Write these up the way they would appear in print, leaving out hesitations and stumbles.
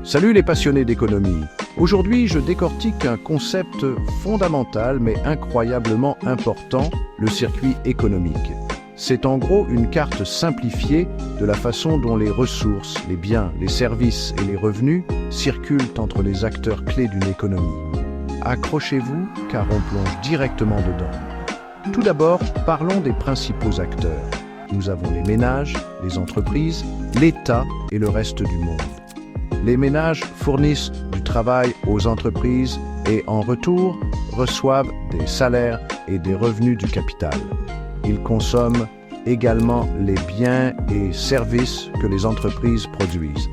Salut les passionnés d'économie. Aujourd'hui, je décortique un concept fondamental mais incroyablement important, le circuit économique. C'est en gros une carte simplifiée de la façon dont les ressources, les biens, les services et les revenus circulent entre les acteurs clés d'une économie. Accrochez-vous car on plonge directement dedans. Tout d'abord, parlons des principaux acteurs. Nous avons les ménages, les entreprises, l'État et le reste du monde. Les ménages fournissent du travail aux entreprises et en retour reçoivent des salaires et des revenus du capital. Ils consomment également les biens et services que les entreprises produisent.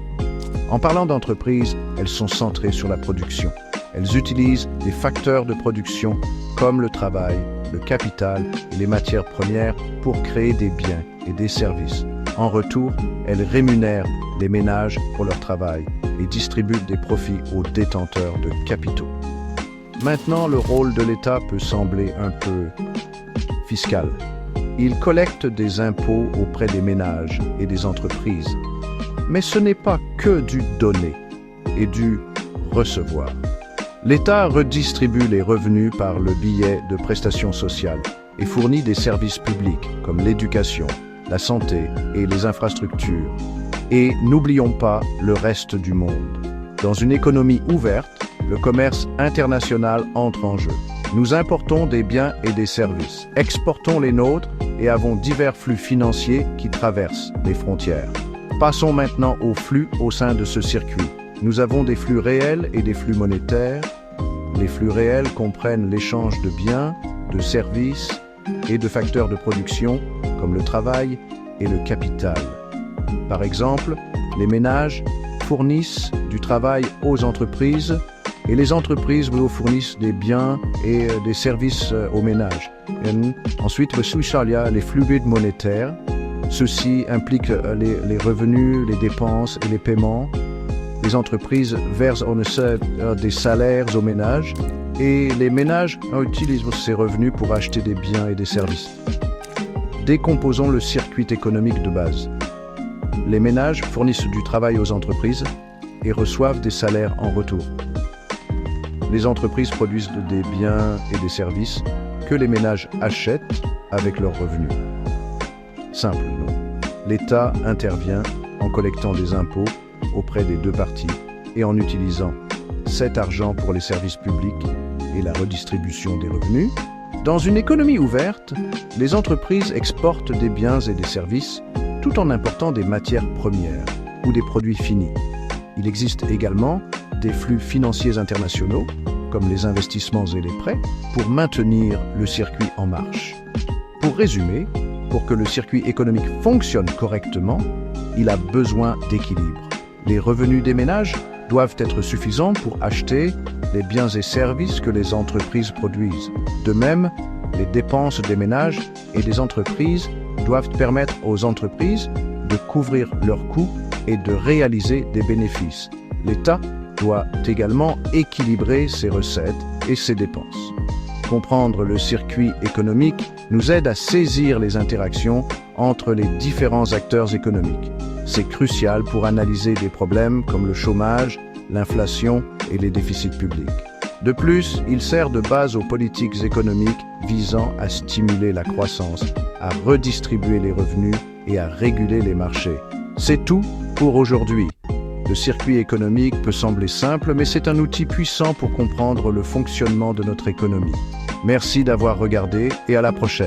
En parlant d'entreprises, elles sont centrées sur la production. Elles utilisent des facteurs de production comme le travail, le capital et les matières premières pour créer des biens et des services. En retour, elles rémunèrent les ménages pour leur travail et distribuent des profits aux détenteurs de capitaux. Maintenant, le rôle de l'État peut sembler un peu fiscal. Il collecte des impôts auprès des ménages et des entreprises. Mais ce n'est pas que du donner et du recevoir. L'État redistribue les revenus par le biais de prestations sociales et fournit des services publics comme l'éducation, la santé et les infrastructures. Et n'oublions pas le reste du monde. Dans une économie ouverte, le commerce international entre en jeu. Nous importons des biens et des services, exportons les nôtres et avons divers flux financiers qui traversent les frontières. Passons maintenant aux flux au sein de ce circuit. Nous avons des flux réels et des flux monétaires. Les flux réels comprennent l'échange de biens, de services et de facteurs de production comme le travail et le capital. Par exemple, les ménages fournissent du travail aux entreprises et les entreprises fournissent des biens et des services aux ménages. Ensuite, il y a les flux monétaires. Ceci implique les revenus, les dépenses et les paiements. Les entreprises versent des salaires aux ménages et les ménages utilisent ces revenus pour acheter des biens et des services. Décomposons le circuit économique de base. Les ménages fournissent du travail aux entreprises et reçoivent des salaires en retour. Les entreprises produisent des biens et des services que les ménages achètent avec leurs revenus. Simple, non? L'État intervient en collectant des impôts auprès des deux parties et en utilisant cet argent pour les services publics et la redistribution des revenus. Dans une économie ouverte, les entreprises exportent des biens et des services tout en important des matières premières ou des produits finis. Il existe également des flux financiers internationaux, comme les investissements et les prêts, pour maintenir le circuit en marche. Pour résumer, pour que le circuit économique fonctionne correctement, il a besoin d'équilibre. Les revenus des ménages doivent être suffisants pour acheter les biens et services que les entreprises produisent. De même, les dépenses des ménages et des entreprises doivent permettre aux entreprises de couvrir leurs coûts et de réaliser des bénéfices. L'État doit également équilibrer ses recettes et ses dépenses. Comprendre le circuit économique nous aide à saisir les interactions entre les différents acteurs économiques. C'est crucial pour analyser des problèmes comme le chômage, l'inflation et les déficits publics. De plus, il sert de base aux politiques économiques visant à stimuler la croissance, à redistribuer les revenus et à réguler les marchés. C'est tout pour aujourd'hui. Le circuit économique peut sembler simple, mais c'est un outil puissant pour comprendre le fonctionnement de notre économie. Merci d'avoir regardé et à la prochaine.